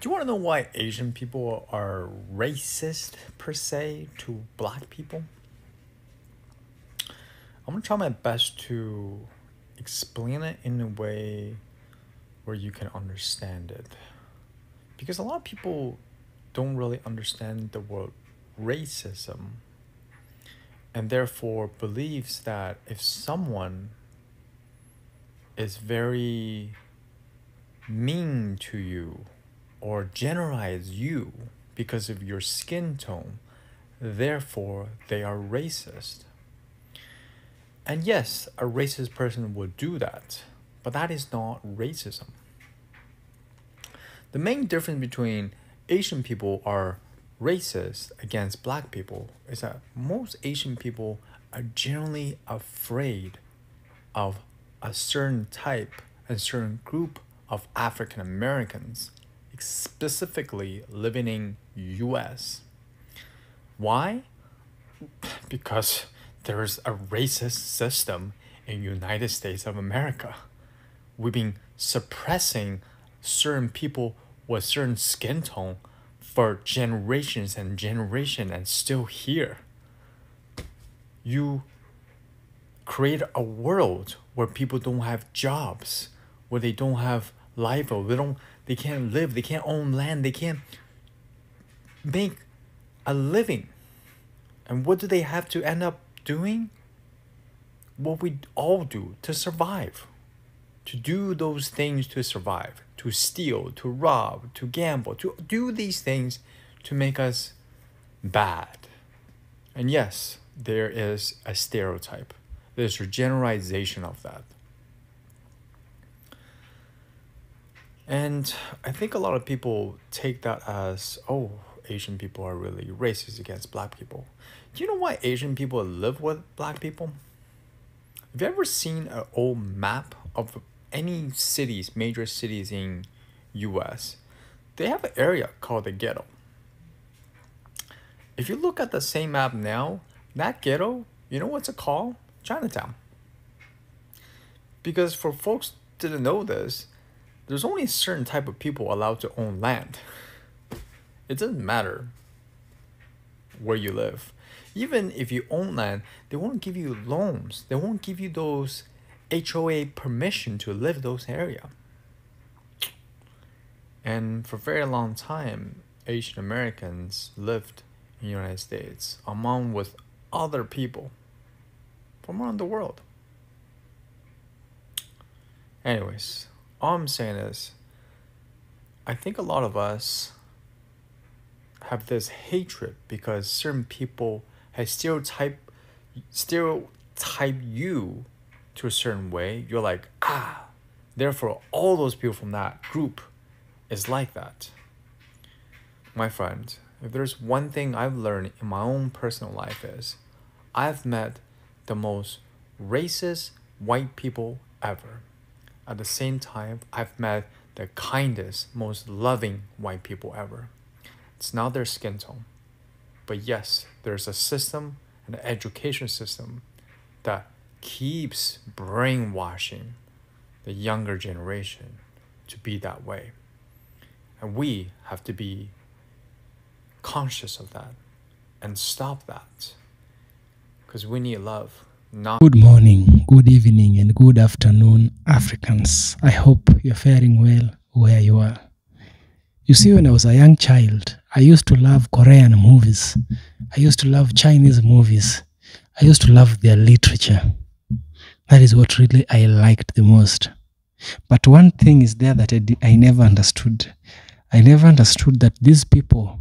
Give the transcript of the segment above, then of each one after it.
Do you want to know why Asian people are racist per se to black people? I'm gonna try my best to explain it in a way where you can understand it. Because a lot of people don't really understand the word racism and therefore believes that if someone is very mean to you or generalize you because of your skin tone, therefore they are racist. And yes, a racist person would do that, but that is not racism. The main difference between Asian people are racist against black people is that most Asian people are generally afraid of a certain type and certain group of African Americans, specifically living in US. Why? Because there's a racist system in United States of America. We've been suppressing certain people with certain skin tone for generations and generations and still here. You create a world where people don't have jobs, where they don't have livelihood, they can't live, they can't own land, they can't make a living. And what do they have to end up doing? What we all do to survive. To do those things to survive. To steal, to rob, to gamble, to do these things to make us bad. And yes, there is a stereotype. There's a generalization of that. And I think a lot of people take that as, oh, Asian people are really racist against black people. Do you know why Asian people live with black people? Have you ever seen an old map of any cities, major cities in US? They have an area called the ghetto. If you look at the same map now, that ghetto, you know what's it called? Chinatown. Because for folks who didn't know this, there's only a certain type of people allowed to own land. It doesn't matter where you live. Even if you own land, they won't give you loans. They won't give you those HOA permission to live those area. And for a very long time, Asian Americans lived in the United States among with other people from around the world. Anyways, all I'm saying is, I think a lot of us have this hatred because certain people have stereotype you to a certain way. You're like, therefore all those people from that group is like that. My friend, if there's one thing I've learned in my own personal life is I've met the most racist white people ever. At the same time, I've met the kindest, most loving white people ever. It's not their skin tone. But yes, there's a system, an education system that keeps brainwashing the younger generation to be that way. And we have to be conscious of that and stop that. Because we need love, not... Good morning, good evening, and good afternoon, Africans. I hope you're faring well where you are. You see, when I was a young child, I used to love Korean movies. I used to love Chinese movies. I used to love their literature. That is what really I liked the most. But one thing is there that I never understood. I never understood that these people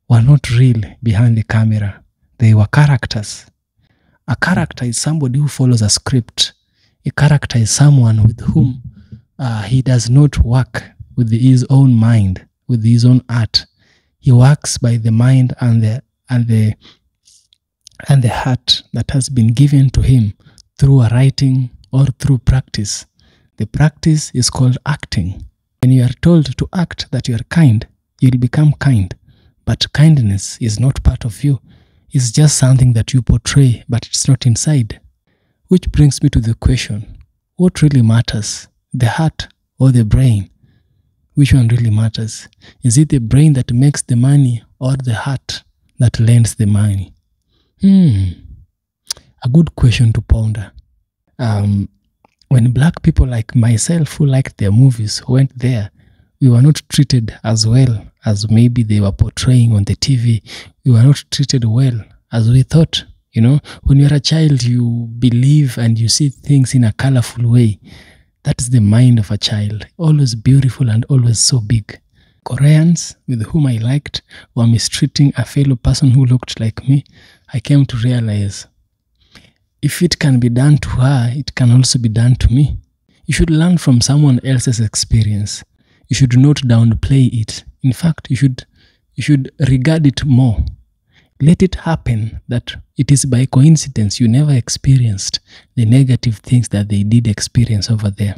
were not real behind the camera. They were characters. A character is somebody who follows a script. A character is someone with whom he does not work with his own mind, with his own art. He works by the mind and the heart that has been given to him through a writing or through practice. The practice is called acting. When you are told to act that you are kind, you'll become kind. But kindness is not part of you. It's just something that you portray, but it's not inside. Which brings me to the question, what really matters, the heart or the brain? which one really matters? Is it the brain that makes the money or the heart that lends the money? A good question to ponder. When black people like myself who liked their movies went there, we were not treated as well as maybe they were portraying on the TV. We were not treated well as we thought. You know, when you're a child, you believe and you see things in a colorful way. That's the mind of a child, always beautiful and always so big. Koreans with whom I liked were mistreating a fellow person who looked like me. I came to realize if it can be done to her, it can also be done to me. You should learn from someone else's experience. You should not downplay it. In fact, you should regard it more. Let it happen that it is by coincidence you never experienced the negative things that they did experience over there.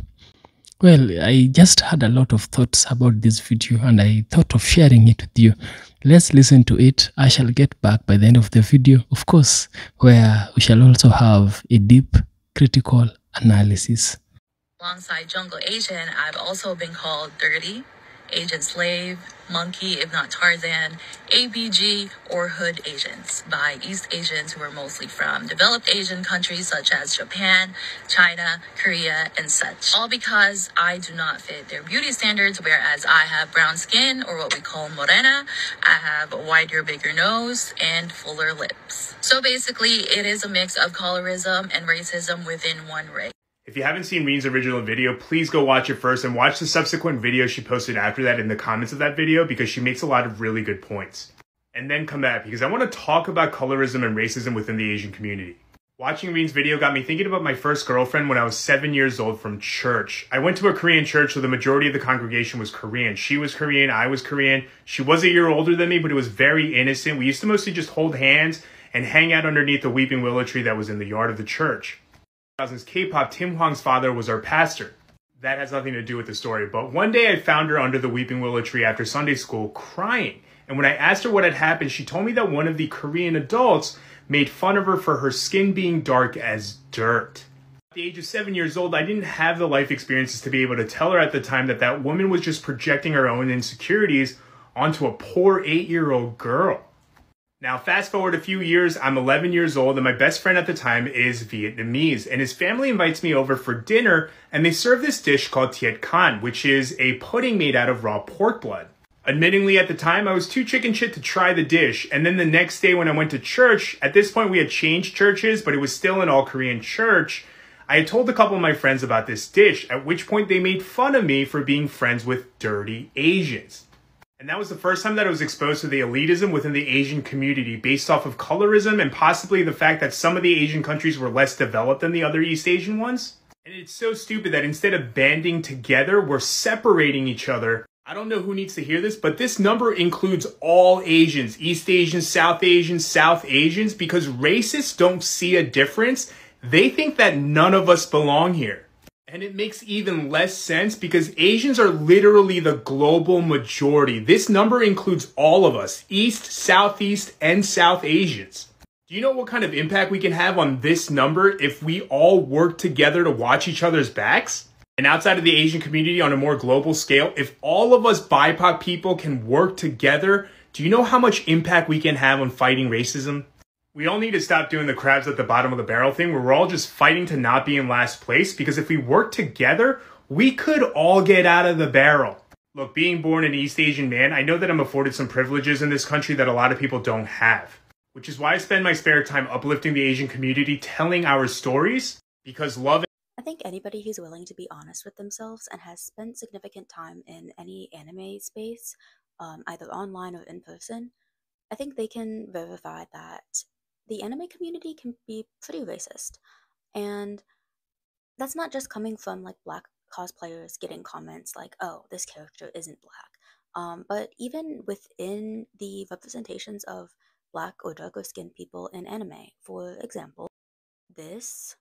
Well, I just had a lot of thoughts about this video and I thought of sharing it with you. Let's listen to it. I shall get back by the end of the video, of course, where we shall also have a deep critical analysis. Alongside Jungle Asian, I've also been called dirty, Asian slave, monkey, if not Tarzan, ABG, or hood Asians by East Asians who are mostly from developed Asian countries such as Japan, China, Korea, and such. All because I do not fit their beauty standards, whereas I have brown skin, or what we call morena, I have a wider, bigger nose, and fuller lips. So basically, it is a mix of colorism and racism within one race. If you haven't seen Reen's original video, please go watch it first and watch the subsequent video she posted after that in the comments of that video because she makes a lot of really good points. And then come back because I want to talk about colorism and racism within the Asian community. Watching Reen's video got me thinking about my first girlfriend when I was 7 years old from church. I went to a Korean church, so the majority of the congregation was Korean. She was Korean, I was Korean. She was a year older than me, but it was very innocent. We used to mostly just hold hands and hang out underneath the weeping willow tree that was in the yard of the church. K-pop, Tim Hwang's father was our pastor. That has nothing to do with the story, but one day I found her under the weeping willow tree after Sunday school crying. And when I asked her what had happened, she told me that one of the Korean adults made fun of her for her skin being dark as dirt. At the age of 7 years old, I didn't have the life experiences to be able to tell her at the time that that woman was just projecting her own insecurities onto a poor 8-year-old girl. Now, fast forward a few years, I'm 11 years old, and my best friend at the time is Vietnamese, and his family invites me over for dinner, and they serve this dish called Tiet Kan, which is a pudding made out of raw pork blood. Admittingly, at the time, I was too chicken shit to try the dish, and then the next day when I went to church, at this point we had changed churches, but it was still an all-Korean church, I had told a couple of my friends about this dish, at which point they made fun of me for being friends with dirty Asians. And that was the first time that I was exposed to the elitism within the Asian community based off of colorism and possibly the fact that some of the Asian countries were less developed than the other East Asian ones. And it's so stupid that instead of banding together, we're separating each other. I don't know who needs to hear this, but this number includes all Asians, East Asians, South Asians, because racists don't see a difference. They think that none of us belong here. And it makes even less sense because Asians are literally the global majority. This number includes all of us, East, Southeast, and South Asians. Do you know what kind of impact we can have on this number if we all work together to watch each other's backs? And outside of the Asian community on a more global scale, if all of us BIPOC people can work together, do you know how much impact we can have on fighting racism? We all need to stop doing the crabs at the bottom of the barrel thing where we're all just fighting to not be in last place, because if we work together, we could all get out of the barrel. Look, being born an East Asian man, I know that I'm afforded some privileges in this country that a lot of people don't have, which is why I spend my spare time uplifting the Asian community, telling our stories, because love. I think anybody who's willing to be honest with themselves and has spent significant time in any anime space, either online or in person, I think they can verify that the anime community can be pretty racist. And that's not just coming from like black cosplayers getting comments like, oh, this character isn't black. But even within the representations of black or darker skinned people in anime. For example, this,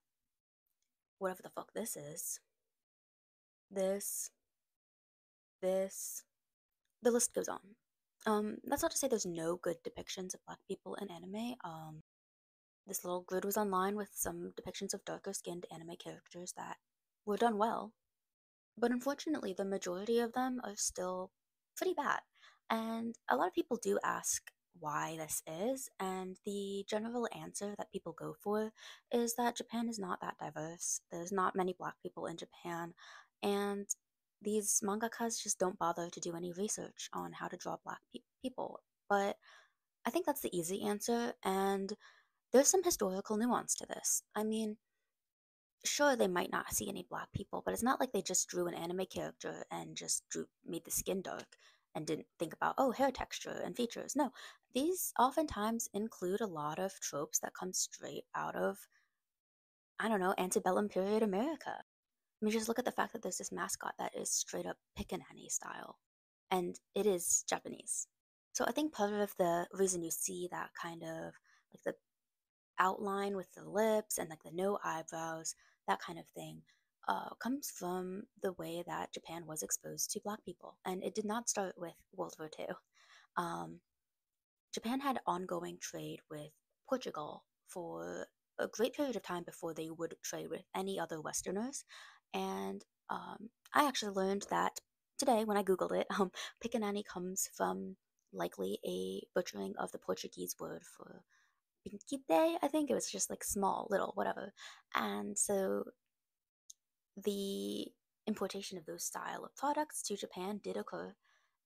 whatever the fuck this is, this, the list goes on. That's not to say there's no good depictions of black people in anime. This little grid was online with some depictions of darker skinned anime characters that were done well. But unfortunately, the majority of them are still pretty bad. And a lot of people do ask why this is, and the general answer that people go for is that Japan is not that diverse. There's not many black people in Japan, and these mangakas just don't bother to do any research on how to draw black people. But I think that's the easy answer, and there's some historical nuance to this. I mean, sure, they might not see any black people, but it's not like they just drew an anime character and just made the skin dark and didn't think about, oh, hair texture and features. No, these oftentimes include a lot of tropes that come straight out of, I don't know, antebellum period America. I mean, just look at the fact that there's this mascot that is straight up pickaninny style, and it is Japanese. So I think part of the reason you see that kind of like the outline with the lips and like the no eyebrows, that kind of thing, comes from the way that Japan was exposed to black people. And it did not start with World War II. Um, Japan had ongoing trade with Portugal for a great period of time before they would trade with any other Westerners. And I actually learned that today when I Googled it, Piccanini comes from likely a butchering of the Portuguese word for Pinquite, I think it was just like small, little, whatever. And so the importation of those style of products to Japan did occur,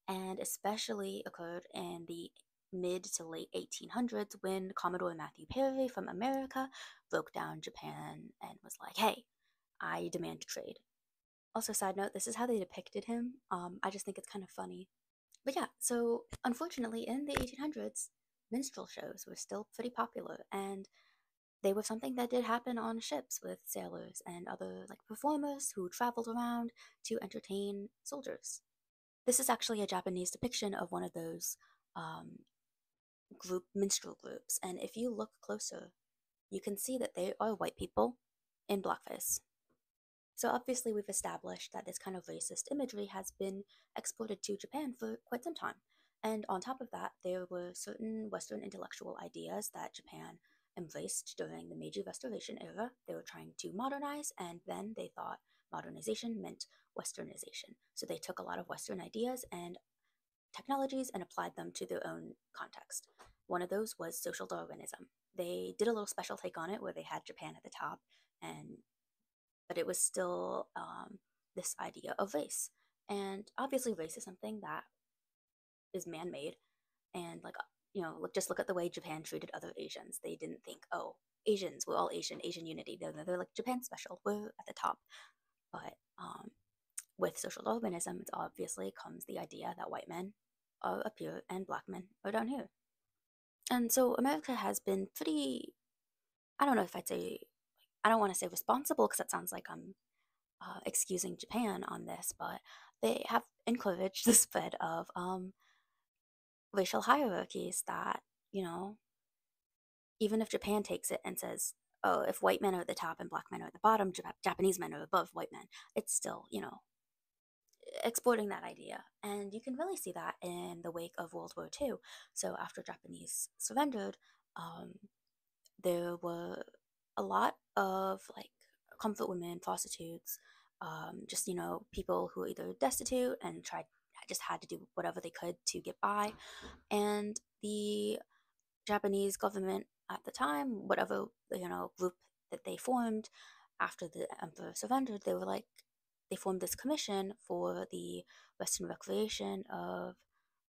and especially occurred in the mid to late 1800s when Commodore Matthew Perry from America broke down Japan and was like, hey, I demand trade. Also, side note, this is how they depicted him. I just think it's kind of funny. But yeah, so unfortunately, in the 1800s, minstrel shows were still pretty popular, and they were something that did happen on ships with sailors and other like performers who traveled around to entertain soldiers. This is actually a Japanese depiction of one of those um, minstrel groups, and if you look closer, you can see that they are white people in blackface. So obviously, we've established that this kind of racist imagery has been exported to Japan for quite some time. And on top of that, there were certain Western intellectual ideas that Japan embraced during the Meiji Restoration era. They were trying to modernize, and then they thought modernization meant Westernization. So they took a lot of Western ideas and technologies and applied them to their own context. One of those was social Darwinism. They did a little special take on it where they had Japan at the top, and but it was still this idea of race. And obviously, race is something that is man made. And, like, just look at the way Japan treated other Asians. They didn't think, oh, Asians, we're all Asian, Asian unity. They're like, Japan special, we're at the top. But with social Darwinism, it obviously comes the idea that white men are up here and black men are down here. And so America has been pretty, I don't know if I'd say, I don't want to say responsible because that sounds like I'm excusing Japan on this, but they have encouraged the spread of racial hierarchies that, you know, even if Japan takes it and says, oh, if white men are at the top and black men are at the bottom, Japanese men are above white men, it's still, exporting that idea. And you can really see that in the wake of World War II. So after Japanese surrendered, there were a lot of like comfort women, prostitutes, just people who were either destitute and just had to do whatever they could to get by. And the Japanese government at the time, whatever group that they formed after the emperor surrendered, they formed this commission for the Western recreation of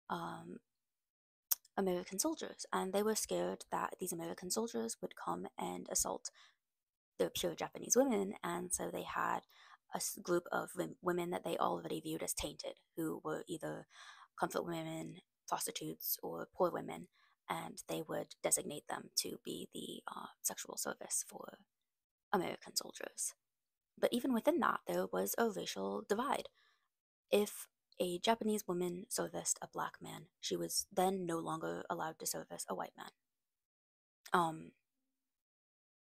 um, American soldiers, and they were scared that these American soldiers would come and assault the pure Japanese women, and so they had a group of women that they already viewed as tainted, who were either comfort women, prostitutes, or poor women, and they would designate them to be the sexual service for American soldiers. But even within that, there was a racial divide. If a Japanese woman serviced a black man, she was then no longer allowed to service a white man.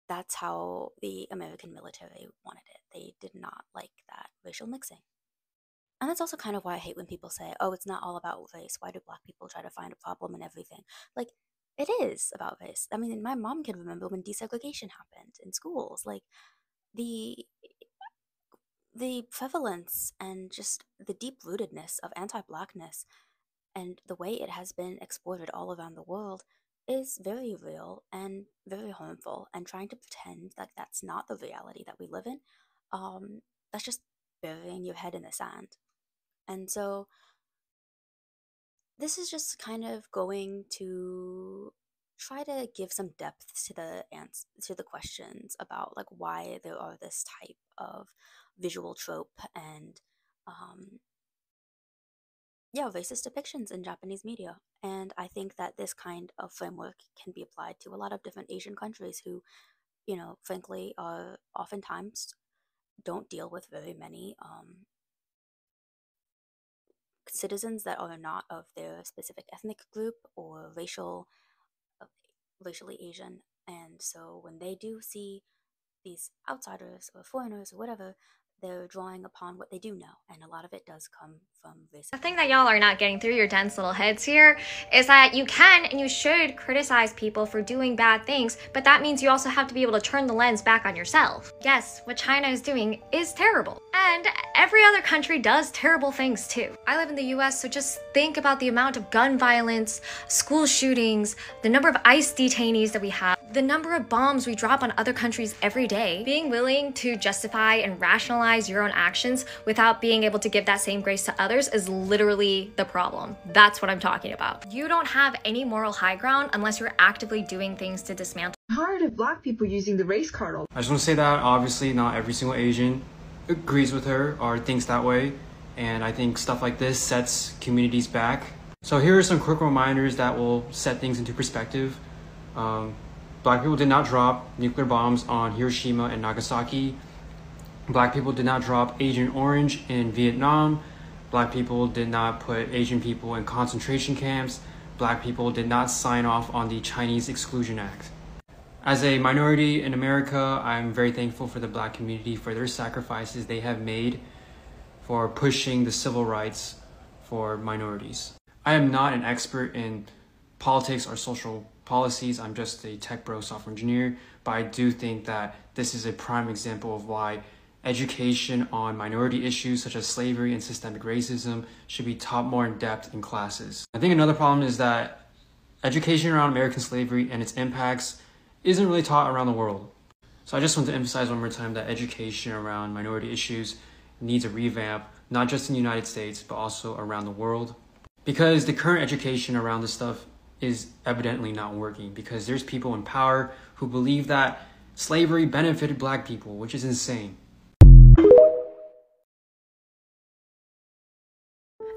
That's how the American military wanted it. They did not like that racial mixing. And that's also kind of why I hate when people say, oh, it's not all about race. Why do black people try to find a problem in everything? Like, it is about race. I mean, my mom can remember when desegregation happened in schools. Like, the the prevalence and just the deep rootedness of anti Blackness and the way it has been exported all around the world is very real and very harmful. And trying to pretend like that's not the reality that we live in, that's just burying your head in the sand. And so this is just kind of going to try to give some depth to the questions about like why there are this type of visual trope and um, yeah, racist depictions in Japanese media. And I think that this kind of framework can be applied to a lot of different Asian countries who, frankly, are oftentimes don't deal with very many citizens that are not of their specific ethnic group or racially Asian. And so when they do see these outsiders or foreigners or whatever, they're drawing upon what they do know, and a lot of it does come from racism. The thing that y'all are not getting through your dense little heads here is that you can and you should criticize people for doing bad things, but that means you also have to be able to turn the lens back on yourself. Yes, what China is doing is terrible, and every other country does terrible things too. I live in the US, so just think about the amount of gun violence, school shootings, the number of ICE detainees that we have, the number of bombs we drop on other countries every day. Being willing to justify and rationalize your own actions without being able to give that same grace to others is literally the problem. That's what I'm talking about. You don't have any moral high ground unless you're actively doing things to dismantle. Tired of Black people using the race card. I just want to say that obviously not every single Asian agrees with her or thinks that way, and I think stuff like this sets communities back. So here are some quick reminders that will set things into perspective. Black people did not drop nuclear bombs on Hiroshima and Nagasaki. Black people did not drop Agent Orange in Vietnam. Black people did not put Asian people in concentration camps. Black people did not sign off on the Chinese Exclusion Act. As a minority in America, I'm very thankful for the Black community for their sacrifices they have made for pushing the civil rights for minorities. I am not an expert in politics or social policies. I'm just a tech bro software engineer, but I do think that this is a prime example of why education on minority issues such as slavery and systemic racism should be taught more in depth in classes. I think another problem is that education around American slavery and its impacts isn't really taught around the world. So I just want to emphasize one more time that education around minority issues needs a revamp, not just in the United States, but also around the world. Because the current education around this stuff is evidently not working, because there's people in power who believe that slavery benefited Black people, which is insane.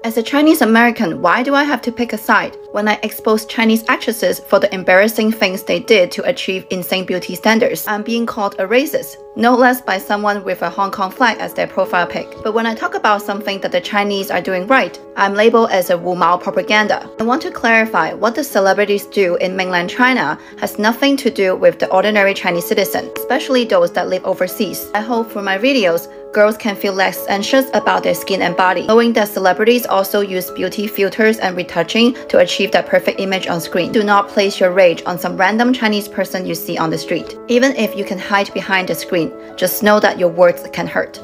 As a Chinese American, why do I have to pick a side when I expose Chinese actresses for the embarrassing things they did to achieve insane beauty standards? I'm being called a racist, no less by someone with a Hong Kong flag as their profile pic. But when I talk about something that the Chinese are doing right, I'm labeled as a Wu Mao propaganda. I want to clarify what the celebrities do in mainland China has nothing to do with the ordinary Chinese citizen, especially those that live overseas. I hope through my videos, girls can feel less anxious about their skin and body, knowing that celebrities also use beauty filters and retouching to achieve that perfect image on screen. Do not place your rage on some random Chinese person you see on the street. Even if you can hide behind the screen, just know that your words can hurt.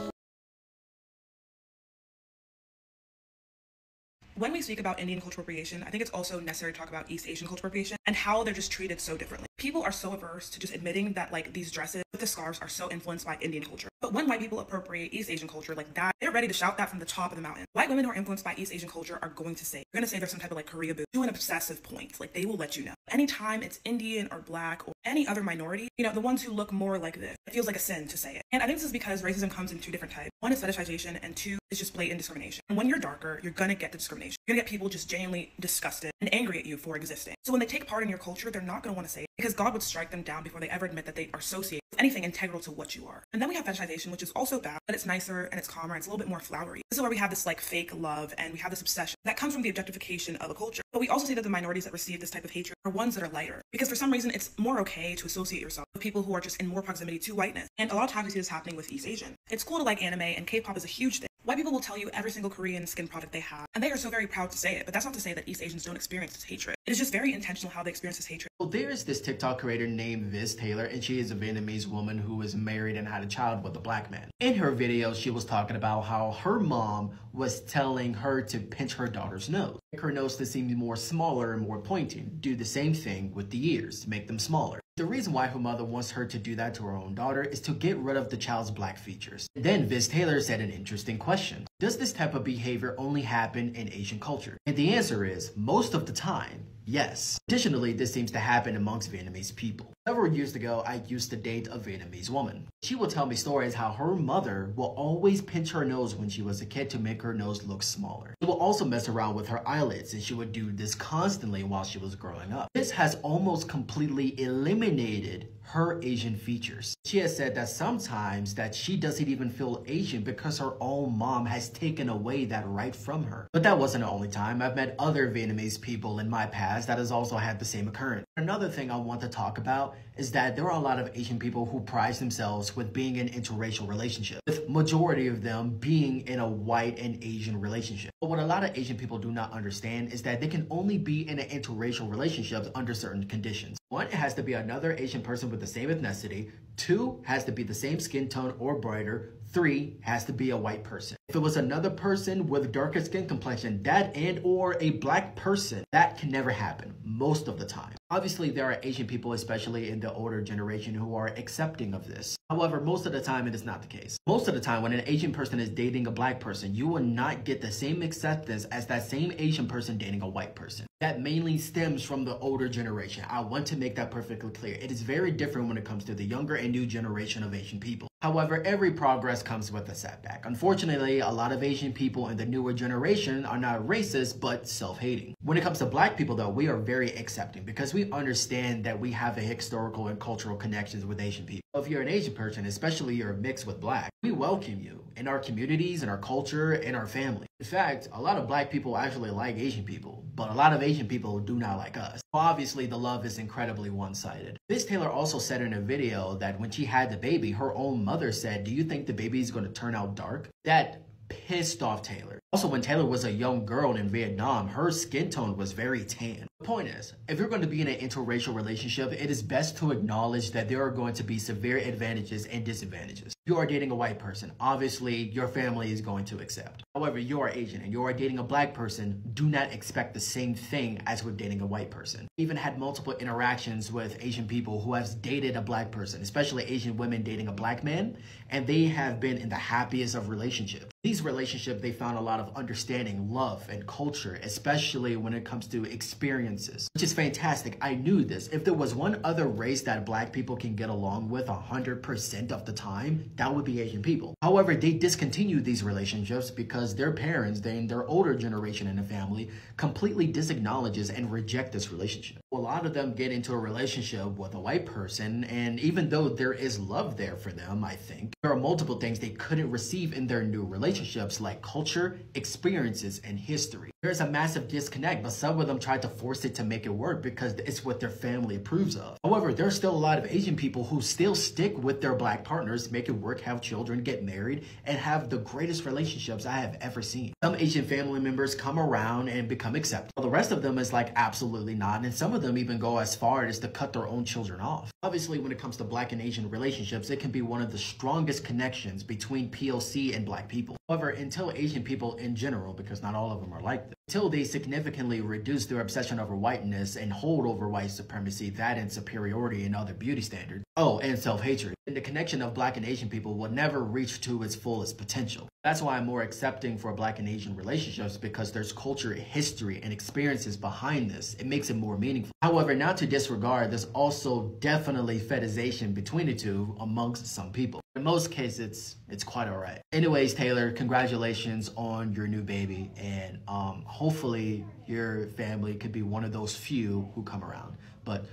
When we speak about Indian cultural appropriation, I think it's also necessary to talk about East Asian cultural appropriation and how they're just treated so differently. People are so averse to just admitting that like these dresses with the scarves are so influenced by Indian culture. But when white people appropriate East Asian culture like that, they're ready to shout that from the top of the mountain. White women who are influenced by East Asian culture are going to say, they're going to say there's some type of like Korea boo to an obsessive point. Like they will let you know. Anytime it's Indian or Black or any other minority, you know, the ones who look more like this, it feels like a sin to say it. And I think this is because racism comes in two different types. One is fetishization and two is just blatant discrimination. And when you're darker, you're going to get the discrimination. You're going to get people just genuinely disgusted and angry at you for existing. So when they take part in your culture, they're not going to want to say it because God would strike them down before they ever admit that they are associated with anything integral to what you are. And then we have fetishization, which is also bad, but it's nicer and it's calmer and it's a little bit more flowery. This is where we have this like fake love and we have this obsession that comes from the objectification of a culture. But we also see that the minorities that receive this type of hatred are ones that are lighter because for some reason it's more okay to associate yourself with people who are just in more proximity to whiteness. And a lot of times we see this happening with East Asian. It's cool to like anime and K-pop is a huge thing. White people will tell you every single Korean skin product they have, and they are so very proud to say it, but that's not to say that East Asians don't experience this hatred. It is just very intentional how they experience this hatred. Well, there is this TikTok creator named Viz Taylor, and she is a Vietnamese woman who was married and had a child with a black man. In her video, she was talking about how her mom was telling her to pinch her daughter's nose, make her nose to seem more smaller and more pointy. Do the same thing with the ears to make them smaller. The reason why her mother wants her to do that to her own daughter is to get rid of the child's black features. And then Viz Taylor said an interesting question. Does this type of behavior only happen in Asian culture? And the answer is, most of the time, yes. Additionally, this seems to happen amongst Vietnamese people. Several years ago, I used to date a Vietnamese woman. She would tell me stories how her mother will always pinch her nose when she was a kid to make her nose look smaller. She will also mess around with her eyelids, and she would do this constantly while she was growing up. This has almost completely eliminated her Asian features. She has said that sometimes that she doesn't even feel Asian because her own mom has taken away that right from her. But that wasn't the only time. I've met other Vietnamese people in my past that has also had the same occurrence. Another thing I want to talk about is that there are a lot of Asian people who pride themselves with being in interracial relationships, with majority of them being in a white and Asian relationship. But what a lot of Asian people do not understand is that they can only be in an interracial relationship under certain conditions. One, it has to be another Asian person with the same ethnicity. Two, has to be the same skin tone or brighter. Three, has to be a white person. If it was another person with darker skin complexion, that and or a black person, that can never happen most of the time. Obviously, there are Asian people, especially in the older generation, who are accepting of this. However, most of the time, it is not the case. Most of the time, when an Asian person is dating a black person, you will not get the same acceptance as that same Asian person dating a white person. That mainly stems from the older generation. I want to make that perfectly clear. It is very different when it comes to the younger and new generation of Asian people. However, every progress comes with a setback. Unfortunately, a lot of Asian people in the newer generation are not racist, but self-hating. When it comes to black people, though, we are very accepting because we understand that we have a historical and cultural connections with Asian people. If you're an Asian person, especially you're mixed with black, we welcome you in our communities, in our culture, in our family. In fact, a lot of black people actually like Asian people, but a lot of Asian people do not like us. Obviously, the love is incredibly one-sided. Viz Taylor also said in a video that when she had the baby, her own mother said, "Do you think the baby is going to turn out dark?" That pissed off Taylor. Also, when Taylor was a young girl in Vietnam, her skin tone was very tan. The point is, if you're going to be in an interracial relationship, it is best to acknowledge that there are going to be severe advantages and disadvantages. If you are dating a white person, obviously your family is going to accept. However, you are Asian and you are dating a black person, do not expect the same thing as with dating a white person. I even had multiple interactions with Asian people who have dated a black person, especially Asian women dating a black man, and they have been in the happiest of relationships. These relationships, they found a lot of understanding, love, and culture, especially when it comes to experiences, which is fantastic. I knew this. If there was one other race that black people can get along with 100% of the time, that would be Asian people. However, they discontinued these relationships because their parents, their older generation in the family, completely disacknowledges and reject this relationship. A lot of them get into a relationship with a white person, and even though there is love there for them, I think, there are multiple things they couldn't receive in their new relationships like culture, experiences, and history. There's a massive disconnect, but some of them try to force it to make it work because it's what their family approves of. However, there's still a lot of Asian people who still stick with their black partners, make it work, have children, get married, and have the greatest relationships I have ever seen. Some Asian family members come around and become accepted, while the rest of them is like absolutely not, and some of them even go as far as to cut their own children off. Obviously, when it comes to black and Asian relationships, it can be one of the strongest connections between POC and black people. However, until Asian people in general, because not all of them are like this, until they significantly reduce their obsession over whiteness and hold over white supremacy, that and superiority and other beauty standards, and self-hatred, then the connection of black and Asian people will never reach to its fullest potential. That's why I'm more accepting for black and Asian relationships, because there's culture, history, and experiences behind this. It makes it more meaningful. However, not to disregard, there's also definitely fetishization between the two amongst some people. In most cases, it's quite all right. Anyways, Taylor, congratulations on your new baby, and hopefully your family could be one of those few who come around, but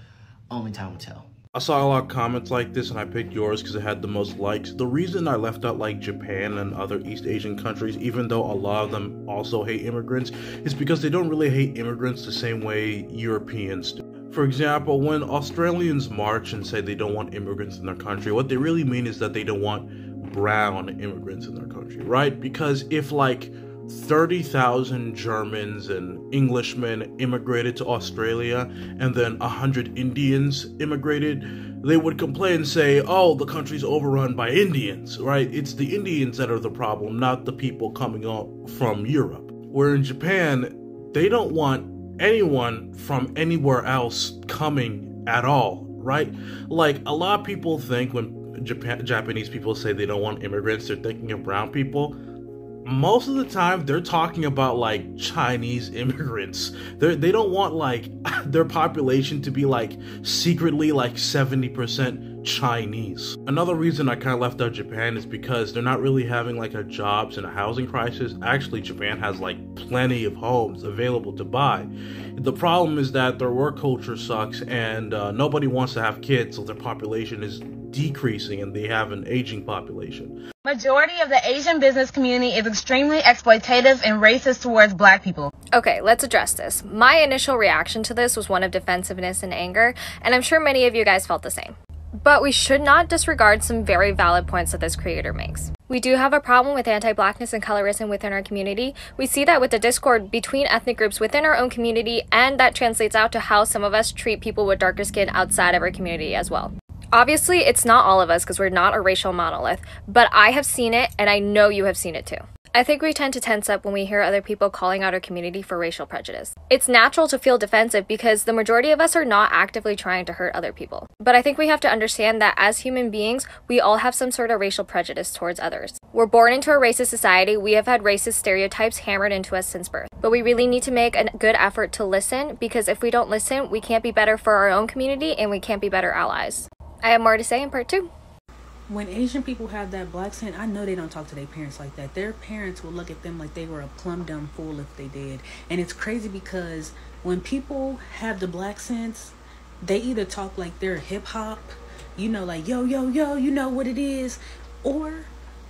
only time will tell. I saw a lot of comments like this and I picked yours because it had the most likes. The reason I left out like Japan and other East Asian countries, even though a lot of them also hate immigrants, is because they don't really hate immigrants the same way Europeans do. For example, when Australians march and say they don't want immigrants in their country, what they really mean is that they don't want brown immigrants in their country, right? Because if like 30,000 Germans and Englishmen immigrated to Australia and then 100 Indians immigrated, they would complain and say, oh, the country's overrun by Indians, right? It's the Indians that are the problem, not the people coming up from Europe. Where in Japan, they don't want anyone from anywhere else coming at all, right? Like, a lot of people think when Japanese people say they don't want immigrants, they're thinking of brown people. Most of the time, they're talking about, like, Chinese immigrants. They don't want, like, their population to be, like, secretly, like, 70% Chinese. Another reason I kind of left out Japan is because they're not really having, like, a jobs and a housing crisis. Actually, Japan has, like, plenty of homes available to buy. The problem is that their work culture sucks, and nobody wants to have kids, so their population is decreasing, and they have an aging population. Majority of the Asian business community is extremely exploitative and racist towards black people. Okay, let's address this. My initial reaction to this was one of defensiveness and anger, and I'm sure many of you guys felt the same. But we should not disregard some very valid points that this creator makes. We do have a problem with anti-blackness and colorism within our community. We see that with the discord between ethnic groups within our own community, and that translates out to how some of us treat people with darker skin outside of our community as well. Obviously, it's not all of us because we're not a racial monolith, but I have seen it, and I know you have seen it too. I think we tend to tense up when we hear other people calling out our community for racial prejudice. It's natural to feel defensive because the majority of us are not actively trying to hurt other people. But I think we have to understand that as human beings, we all have some sort of racial prejudice towards others. We're born into a racist society. We have had racist stereotypes hammered into us since birth. But we really need to make a good effort to listen, because if we don't listen, we can't be better for our own community and we can't be better allies. I have more to say in part 2. When Asian people have that black scent, I know they don't talk to their parents like that. Their parents will look at them like they were a plum dumb fool if they did. And it's crazy because when people have the black sense, they either talk like they're hip hop, you know, like yo, yo, yo, you know what it is, or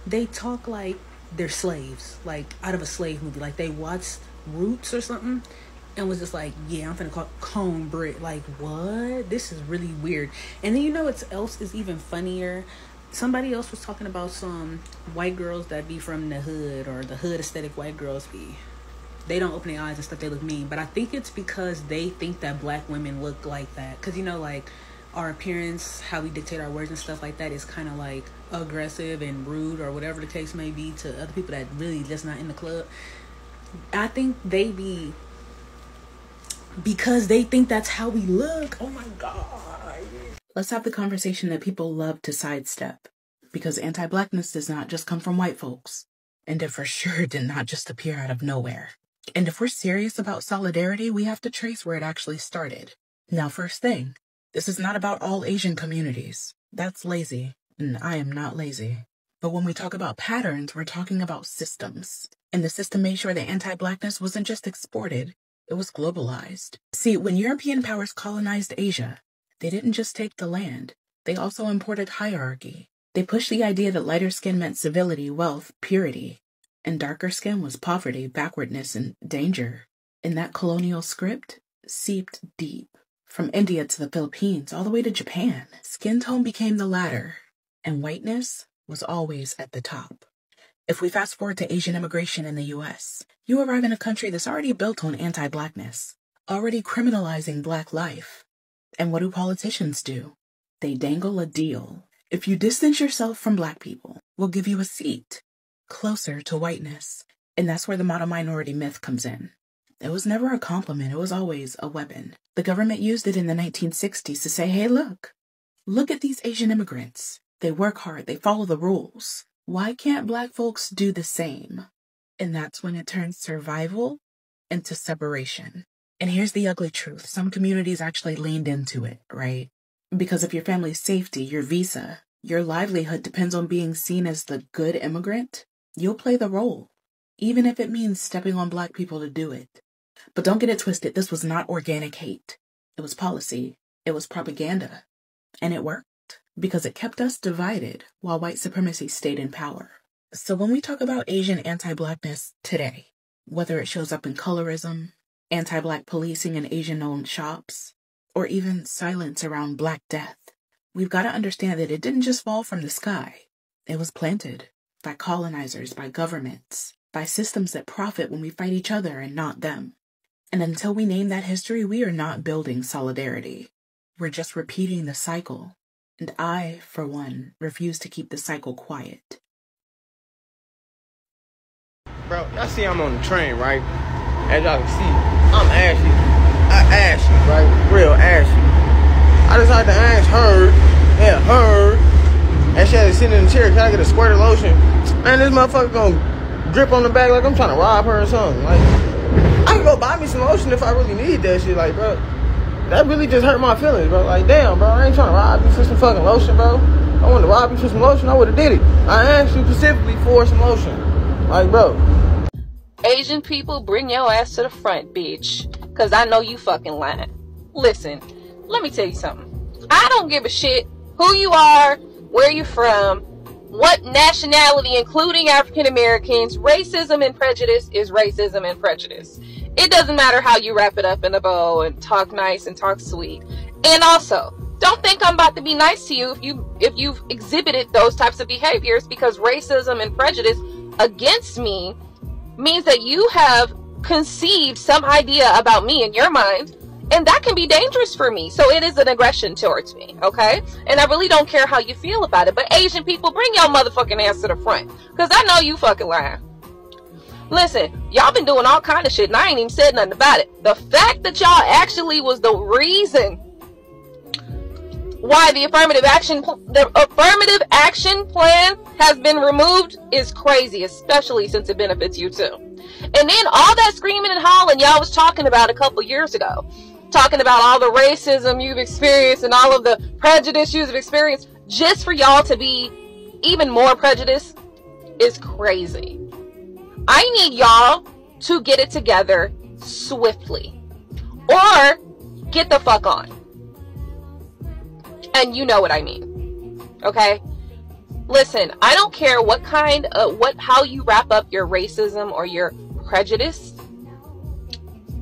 they talk like they're slaves, like out of a slave movie, like they watched Roots or something and was just like, yeah, I'm finna call cornbread. Like, what? This is really weird. And then you know what else is even funnier? Somebody else was talking about some white girls that be from the hood, or the hood aesthetic white girls be. They don't open their eyes and stuff, they look mean. But I think it's because they think that black women look like that. Because, you know, like, our appearance, how we dictate our words and stuff like that is kind of like aggressive and rude, or whatever the case may be, to other people that really just not in the club. I think they be, because they think that's how we look. Oh my God. Let's have the conversation that people love to sidestep, because anti-blackness does not just come from white folks, and it for sure did not just appear out of nowhere. And if we're serious about solidarity, we have to trace where it actually started. Now, first thing, this is not about all Asian communities. That's lazy, and I am not lazy. But when we talk about patterns, we're talking about systems. And the system made sure that anti-blackness wasn't just exported, it was globalized. See, when European powers colonized Asia, they didn't just take the land, they also imported hierarchy. They pushed the idea that lighter skin meant civility, wealth, purity, and darker skin was poverty, backwardness, and danger. And that colonial script seeped deep. From India to the Philippines, all the way to Japan, skin tone became the ladder, and whiteness was always at the top. If we fast forward to Asian immigration in the US, you arrive in a country that's already built on anti-blackness, already criminalizing black life. And what do politicians do? They dangle a deal. If you distance yourself from black people, we'll give you a seat closer to whiteness. And that's where the model minority myth comes in. It was never a compliment, it was always a weapon. The government used it in the 1960s to say, hey, look at these Asian immigrants. They work hard, they follow the rules. Why can't black folks do the same? And that's when it turns survival into separation. And here's the ugly truth. Some communities actually leaned into it, right? Because of your family's safety, your visa, your livelihood depends on being seen as the good immigrant, you'll play the role, even if it means stepping on black people to do it. But don't get it twisted. This was not organic hate. It was policy. It was propaganda. And it worked because it kept us divided while white supremacy stayed in power. So when we talk about Asian anti-blackness today, whether it shows up in colorism, anti-black policing in Asian-owned shops, or even silence around Black death, we've got to understand that it didn't just fall from the sky. It was planted by colonizers, by governments, by systems that profit when we fight each other and not them. And until we name that history, we are not building solidarity. We're just repeating the cycle. And I, for one, refuse to keep the cycle quiet. Bro, y'all see I'm on the train, right? As y'all can see, I'm ashy. Ashy, right? Real ashy. I decided to ask her, and she had to sit in the chair, can I get a squirt of lotion? Man, this motherfucker gonna grip on the back like I'm trying to rob her or something. Like, I can go buy me some lotion if I really need that shit. Like, bro, that really just hurt my feelings, bro. Like, damn, bro, I ain't trying to rob you for some fucking lotion, bro. I wanted to rob you for some lotion, I would've did it. I asked you specifically for some lotion. Like, bro. Asian people, bring your ass to the front, bitch. Cause I know you fucking lying. Listen, let me tell you something. I don't give a shit who you are, where you from, what nationality, including African Americans. Racism and prejudice is racism and prejudice. It doesn't matter how you wrap it up in a bow and talk nice and talk sweet. And also, don't think I'm about to be nice to you if you've exhibited those types of behaviors, because racism and prejudice against me means that you have conceived some idea about me in your mind, and that can be dangerous for me. So it is an aggression towards me, okay? And I really don't care how you feel about it. But Asian people, bring your motherfucking ass to the front, because I know you fucking lying. Listen, y'all been doing all kind of shit, and I ain't even said nothing about it. The fact that y'all actually was the reason why the affirmative action plan has been removed is crazy, especially since it benefits you too. And then all that screaming and hollering y'all was talking about a couple years ago, talking about all the racism you've experienced and all of the prejudice you've experienced, just for y'all to be even more prejudiced is crazy. I need y'all to get it together swiftly, or get the fuck on. And you know what I mean, okay? Listen, I don't care what kind of, how you wrap up your racism or your prejudice.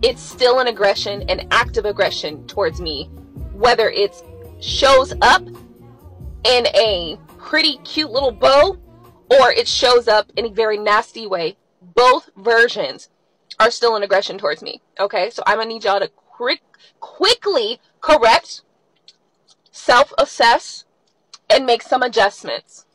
It's still an aggression, an act of aggression towards me, whether it shows up in a pretty cute little bow or it shows up in a very nasty way. Both versions are still an aggression towards me, okay? So I'm gonna need y'all to quickly correct, self-assess, and make some adjustments.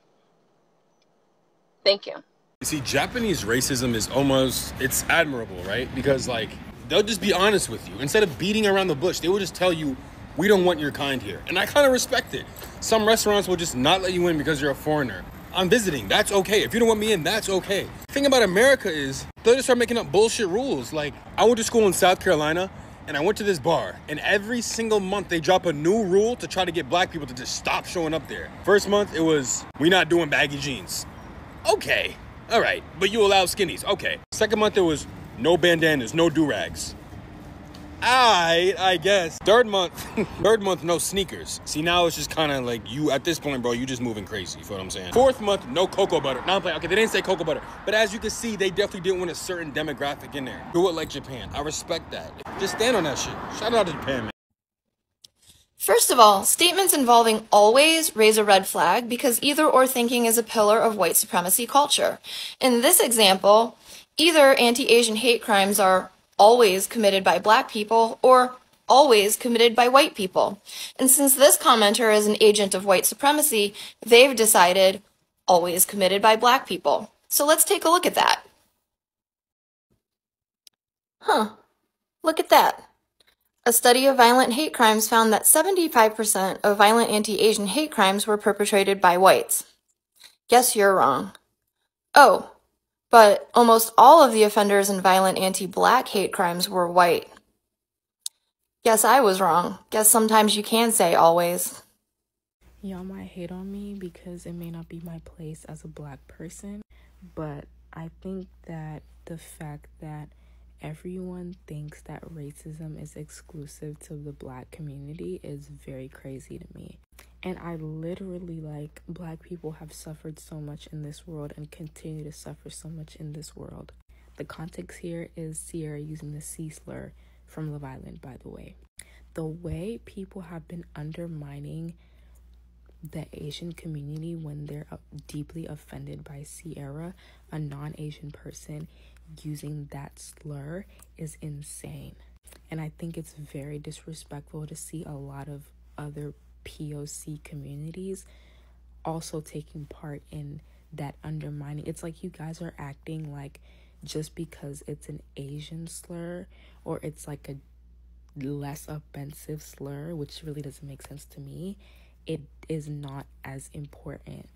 Thank you. You see, Japanese racism is almost, it's admirable, right? Because, like, they'll just be honest with you. Instead of beating around the bush, they will just tell you, we don't want your kind here. And I kind of respect it. Some restaurants will just not let you in because you're a foreigner. I'm visiting, that's okay. If you don't want me in, that's okay. The thing about America is, they'll just start making up bullshit rules. Like, I went to school in South Carolina, and I went to this bar, and every single month they drop a new rule to try to get black people to just stop showing up there. First month, it was, we not doing baggy jeans. Okay, all right, but you allow skinnies, okay. Second month, it was no bandanas, no do-rags. I guess. Third month, no sneakers. See, now it's just kind of like you, at this point, bro, you just moving crazy, you feel what I'm saying? Fourth month, no cocoa butter. Now I'm playing, okay, they didn't say cocoa butter, but as you can see, they definitely didn't want a certain demographic in there. Do it like Japan. I respect that. Just stand on that shit. Shout out to Japan, man. First of all, statements involving always raise a red flag because either or thinking is a pillar of white supremacy culture. In this example, either anti-Asian hate crimes are always committed by black people or always committed by white people. And since this commenter is an agent of white supremacy, they've decided always committed by black people. So let's take a look at that. Look at that. A study of violent hate crimes found that 75% of violent anti-Asian hate crimes were perpetrated by whites. Guess you're wrong. Oh, but almost all of the offenders in violent anti-black hate crimes were white. Guess I was wrong. Guess sometimes you can say always. Y'all might hate on me because it may not be my place as a black person, but I think that the fact that everyone thinks that racism is exclusive to the black community is very crazy to me. And I literally, like, black people have suffered so much in this world and continue to suffer so much in this world. The context here is Sierra using the C slur from Love Island, by the way. The way people have been undermining the Asian community, when they're deeply offended by Sierra, a non-Asian person, using that slur is insane. And I think it's very disrespectful to see a lot of other POC communities also taking part in that undermining. It's like you guys are acting like just because it's an Asian slur or it's like a less offensive slur, which really doesn't make sense to me, it is not as important.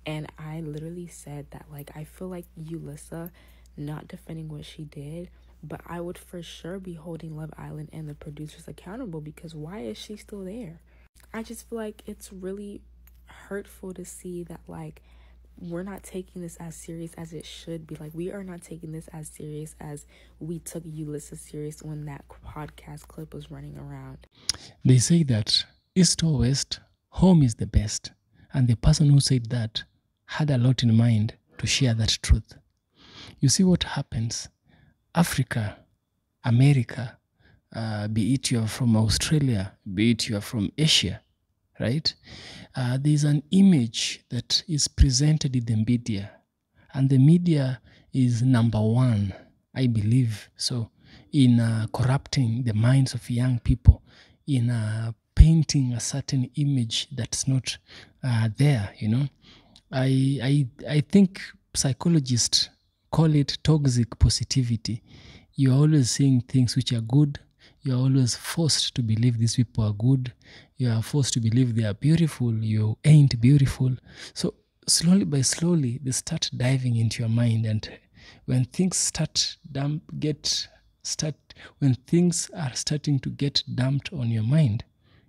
And I literally said that, like, I feel like Yulissa, not defending what she did, but I would for sure be holding Love Island and the producers accountable, because why is she still there? I just feel like it's really hurtful to see that, like, we're not taking this as serious as it should be. Like, we are not taking this as serious as we took Ulysses serious when that podcast clip was running around. They say that east or west, home is the best. And the person who said that had a lot in mind to share that truth. You see what happens. Africa, America, be it you are from Australia, be it you are from Asia, right? There's an image that is presented in the media, and the media is number one, I believe, so in corrupting the minds of young people, in painting a certain image that's not there, you know. I think psychologists call it toxic positivity. You're always seeing things which are good. You're always forced to believe these people are good. You are forced to believe they are beautiful. You ain't beautiful. So slowly by slowly, they start diving into your mind. And when things when things are starting to get dumped on your mind,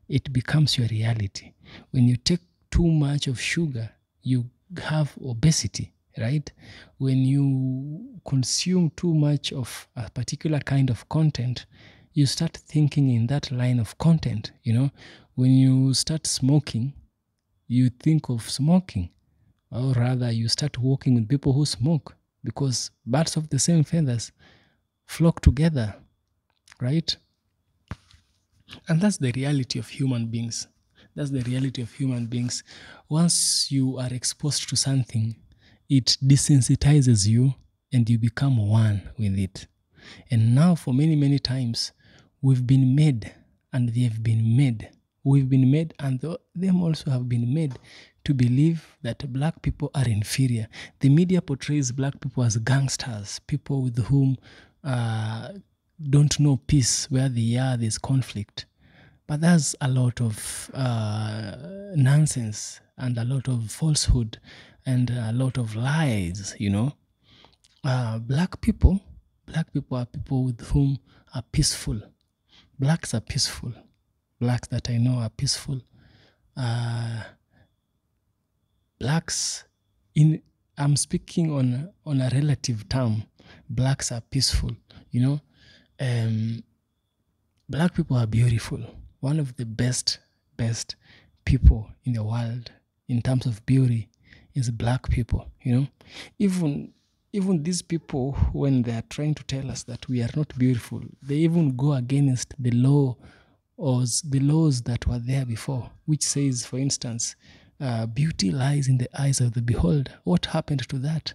it becomes your reality. When you take too much of sugar, you have obesity, right? When you consume too much of a particular kind of content, you start thinking in that line of content, you know. When you start smoking, you think of smoking, or rather you start walking with people who smoke, because birds of the same feathers flock together, right? And that's the reality of human beings. That's the reality of human beings. Once you are exposed to something, it desensitizes you and you become one with it. And now for many, many times, we've been made and they have been made. We've been made and them also have been made to believe that black people are inferior. The media portrays black people as gangsters, people with whom don't know peace. Where they are, there's conflict. But there's a lot of nonsense and a lot of falsehood and a lot of lies, you know. Black people are people with whom are peaceful. Blacks are peaceful. Blacks that I know are peaceful. Blacks, I'm speaking on a relative term. Blacks are peaceful, you know. Black people are beautiful. One of the best people in the world in terms of beauty is black people, you know. Even these people, when they are trying to tell us that we are not beautiful, they even go against the laws that were there before, which says, for instance, beauty lies in the eyes of the beholder. What happened to that?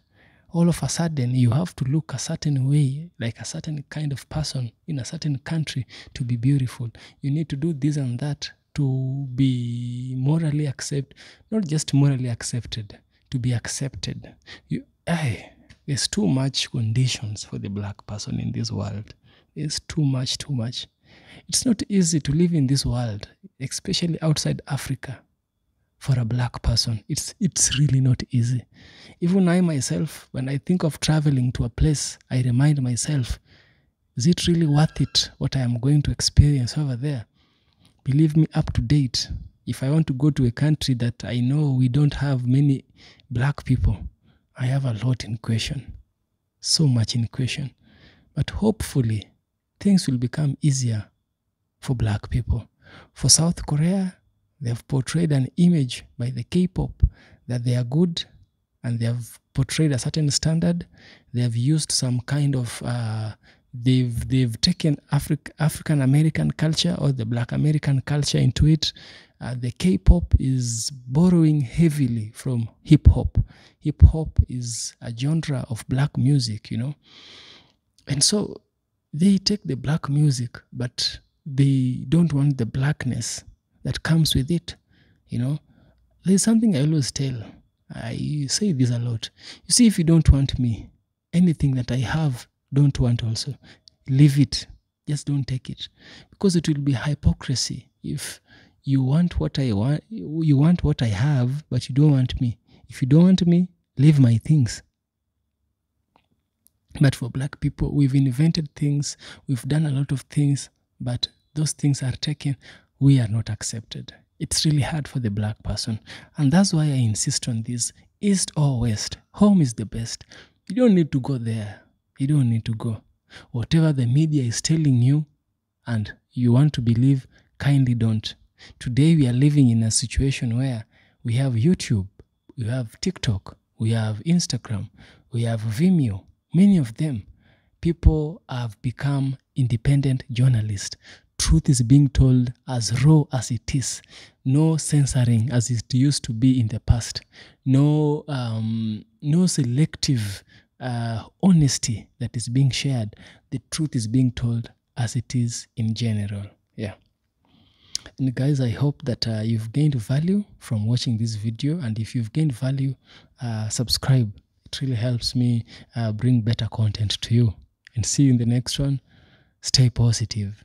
All of a sudden, you have to look a certain way, like a certain kind of person in a certain country to be beautiful. You need to do this and that to be morally accepted, not just morally accepted, to be accepted. There's too much conditions for the black person in this world. There's too much. It's not easy to live in this world, especially outside Africa. For a black person, it's really not easy. Even I myself, when I think of traveling to a place, I remind myself, is it really worth it, what I am going to experience over there? Believe me, up to date, if I want to go to a country that I know we don't have many black people, I have a lot in question. So much in question. But hopefully, things will become easier for black people. For South Korea, they have portrayed an image by the K-pop that they are good, and they have portrayed a certain standard. They have used some kind of, they've taken African American culture or the Black American culture into it, The K-pop is borrowing heavily from hip-hop. Hip-hop is a genre of black music, you know. And so they take the black music, but they don't want the blackness that comes with it, you know. There's something I always tell. I say this a lot. You see, if you don't want me, anything that I have, don't want also. Leave it. Just don't take it. Because it will be hypocrisy if you want what I want, you want what I have, but you don't want me. If you don't want me, leave my things. But for black people, we've invented things, we've done a lot of things, but those things are taken, we are not accepted. It's really hard for the black person. And that's why I insist on this. East or West, home is the best. You don't need to go there. You don't need to go. Whatever the media is telling you and you want to believe, kindly don't. Today we are living in a situation where we have YouTube, we have TikTok, we have Instagram, we have Vimeo. Many of them, people have become independent journalists. Truth is being told as raw as it is. No censoring as it used to be in the past. No selective honesty that is being shared. The truth is being told as it is in general. Yeah. And guys, I hope that you've gained value from watching this video. And if you've gained value, subscribe. It really helps me bring better content to you. And see you in the next one. Stay positive.